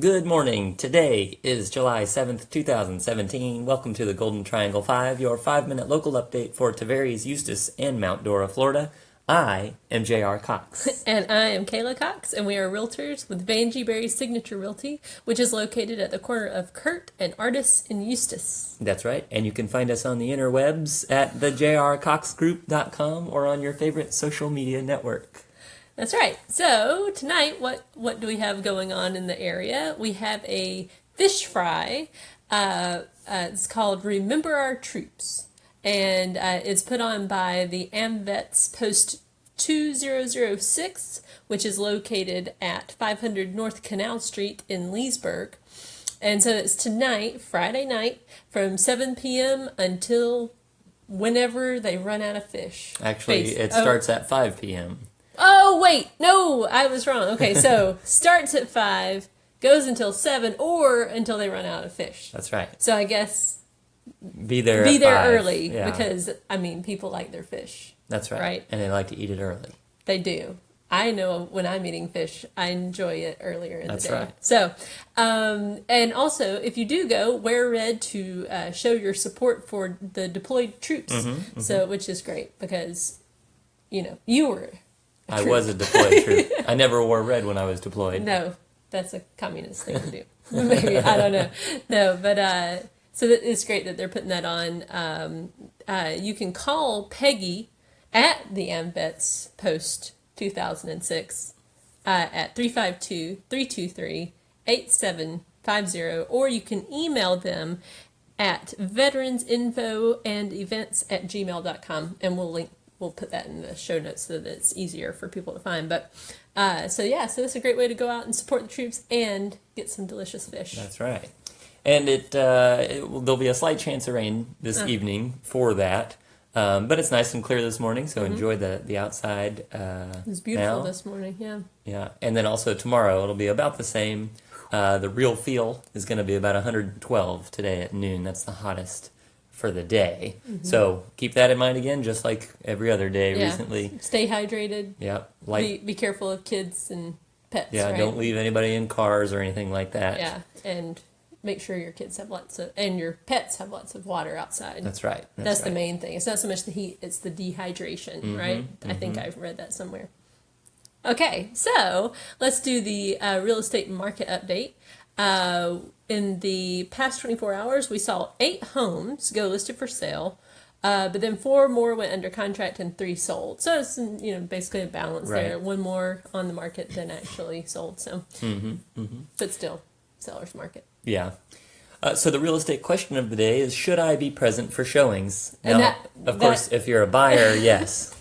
Good morning. Today is July 7th, 2017. Welcome to the Golden Triangle 5, your 5-minute local update for Tavares, Eustis, and Mount Dora, Florida. I am J.R. Cox. And I am Kayla Cox, and we are realtors with Vanjie Berry Signature Realty, which is located at the corner of Kurt and Artis in Eustis. That's right. And you can find us on the interwebs at thejrcoxgroup.com or on your favorite social media network. That's right. So tonight, what do we have going on in the area? We have a fish fry. It's called Remember Our Troops, and it's put on by the AMVETS Post 2006, which is located at 500 North Canal Street in Leesburg. And so it's tonight, Friday night, from 7 p.m. until whenever they run out of fish. Actually, it starts at 5 p.m. Oh, wait. No, I was wrong. Okay, so starts at 5, goes until 7, or until they run out of fish. That's right. So I guess Be there be at there 5. early Yeah. because, people like their fish. That's right. Right? And they like to eat it early. They do. I know when I'm eating fish, I enjoy it earlier in That's the day. right. So, and also, if you do go, wear red to show your support for the deployed troops. So, which is great because, you were I was a deployed troop. I never wore red when I was deployed. No, that's a communist thing to do. Maybe, I don't know. No, but so it's great that they're putting that on. You can call Peggy at the AMVETS Post 2006 at 352-323-8750, or you can email them at veteransinfoandevents@gmail.com, and we'll put that in the show notes so that it's easier for people to find. But so it's a great way to go out and support the troops and get some delicious fish. That's right. And there'll be a slight chance of rain this evening for that. But it's nice and clear this morning, so enjoy the outside. It was beautiful now. this morning, yeah. Yeah, and then also tomorrow it'll be about the same. The real feel is going to be about 112 today at noon. That's the hottest for the day. So keep that in mind again, just like every other day recently. Stay hydrated. Yeah, Be careful of kids and pets. Yeah, right? don't leave anybody in cars or anything like that. Yeah, and make sure your kids have and your pets have lots of water outside. That's right. That's the main thing. It's not so much the heat; it's the dehydration, right? I think I've read that somewhere. Okay, so let's do the real estate market update. In the past 24 hours, we saw 8 homes go listed for sale, but then 4 more went under contract and 3 sold. So it's basically a balance there. Right. 1 more on the market than actually sold. So, but still, seller's market. Yeah. So the real estate question of the day is: should I be present for showings? And Now, of course, if you're a buyer, yes,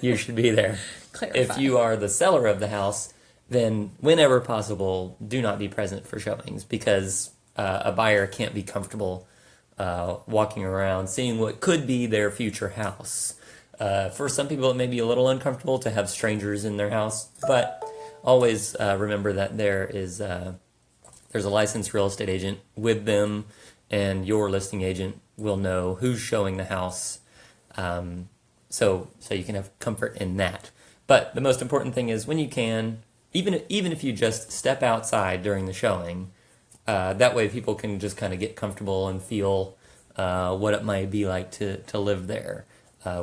you should be there. Clarify. If you are the seller of the house, then whenever possible, do not be present for showings, because a buyer can't be comfortable walking around seeing what could be their future house. For some people, it may be a little uncomfortable to have strangers in their house, but always remember that there's a licensed real estate agent with them, and your listing agent will know who's showing the house, so you can have comfort in that. But the most important thing is, when you can, even if you just step outside during the showing, that way people can just kind of get comfortable and feel what it might be like to live there,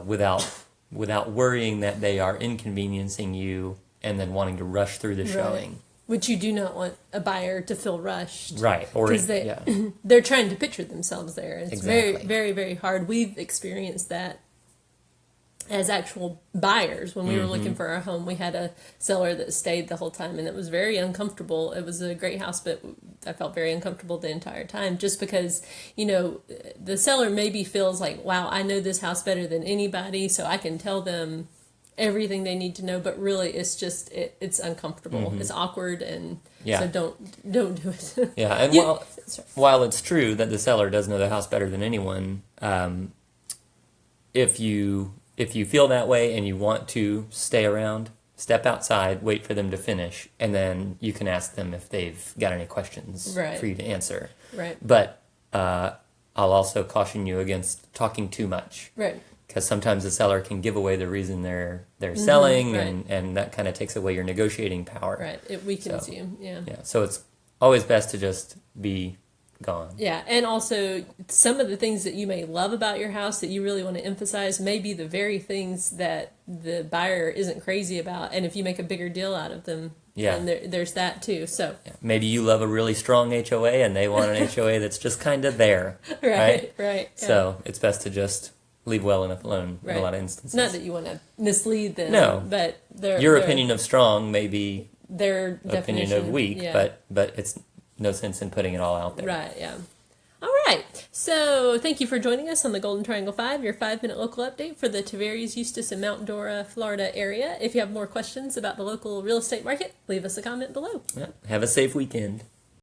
without worrying that they are inconveniencing you and then wanting to rush through the showing. Which you do not want a buyer to feel rushed. Right. Or because they're trying to picture themselves there. It's Exactly. very, very, very hard. We've experienced that as actual buyers. When we were looking for our home, we had a seller that stayed the whole time, and it was very uncomfortable. It was a great house, but I felt very uncomfortable the entire time, just because, the seller maybe feels like, wow, I know this house better than anybody, so I can tell them everything they need to know, but really it's just it's uncomfortable. It's awkward, and so don't do it. Yeah, and while it's true that the seller does know the house better than anyone, if you feel that way and you want to stay around, step outside, wait for them to finish, and then you can ask them if they've got any questions for you to answer. Right. But I'll also caution you against talking too much. Right. Because sometimes the seller can give away the reason they're selling, right. and that kind of takes away your negotiating power. Right. It weakens you. Yeah. Yeah. So always best to just be gone. Yeah, and also some of the things that you may love about your house that you really want to emphasize may be the very things that the buyer isn't crazy about, and if you make a bigger deal out of them, Yeah. then there's that too. So Maybe you love a really strong HOA and they want an HOA that's just kind of there. right. Yeah. So it's best to just leave well enough alone in Right. a lot of instances. Not that you want to mislead them, No. but Your opinion of strong may be their opinion definition of weak, yeah. but it's no sense in putting it all out there. Right, yeah. All right. So thank you for joining us on the Golden Triangle 5, your 5-minute local update for the Tavares, Eustis, and Mount Dora, Florida area. If you have more questions about the local real estate market, leave us a comment below. Yeah. Have a safe weekend.